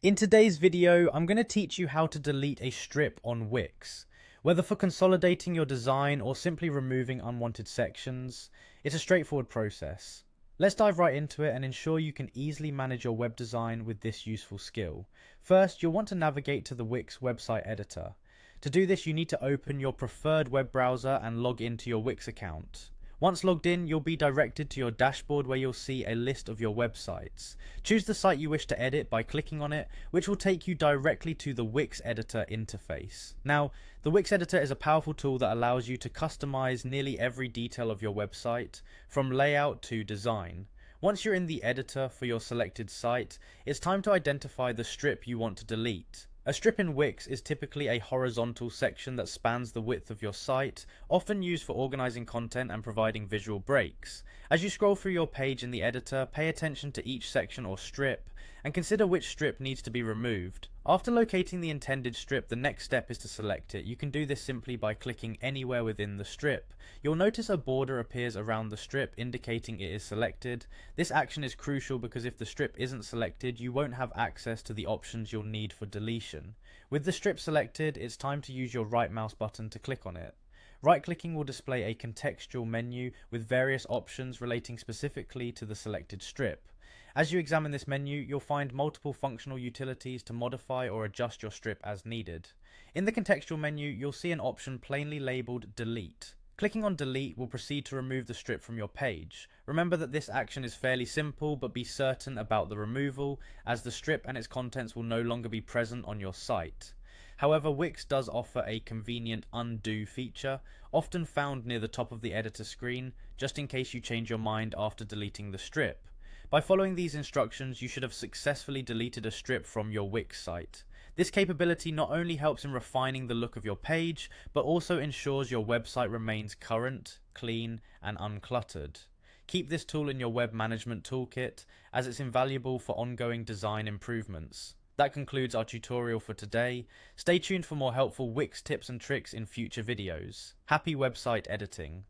In today's video, I'm going to teach you how to delete a strip on Wix. Whether for consolidating your design or simply removing unwanted sections, it's a straightforward process. Let's dive right into it and ensure you can easily manage your web design with this useful skill. First, you'll want to navigate to the Wix website editor. To do this, you need to open your preferred web browser and log into your Wix account. Once logged in, you'll be directed to your dashboard where you'll see a list of your websites. Choose the site you wish to edit by clicking on it, which will take you directly to the Wix editor interface. Now, the Wix editor is a powerful tool that allows you to customize nearly every detail of your website, from layout to design. Once you're in the editor for your selected site, it's time to identify the strip you want to delete. A strip in Wix is typically a horizontal section that spans the width of your site, often used for organizing content and providing visual breaks. As you scroll through your page in the editor, pay attention to each section or strip, and consider which strip needs to be removed. After locating the intended strip, the next step is to select it. You can do this simply by clicking anywhere within the strip. You'll notice a border appears around the strip indicating it is selected. This action is crucial because if the strip isn't selected, you won't have access to the options you'll need for deletion. With the strip selected, it's time to use your right mouse button to click on it. Right-clicking will display a contextual menu with various options relating specifically to the selected strip. As you examine this menu, you'll find multiple functional utilities to modify or adjust your strip as needed. In the contextual menu, you'll see an option plainly labeled Delete. Clicking on Delete will proceed to remove the strip from your page. Remember that this action is fairly simple, but be certain about the removal, as the strip and its contents will no longer be present on your site. However, Wix does offer a convenient undo feature, often found near the top of the editor screen, just in case you change your mind after deleting the strip. By following these instructions, you should have successfully deleted a strip from your Wix site. This capability not only helps in refining the look of your page, but also ensures your website remains current, clean, and uncluttered. Keep this tool in your web management toolkit, as it's invaluable for ongoing design improvements. That concludes our tutorial for today. Stay tuned for more helpful Wix tips and tricks in future videos. Happy website editing!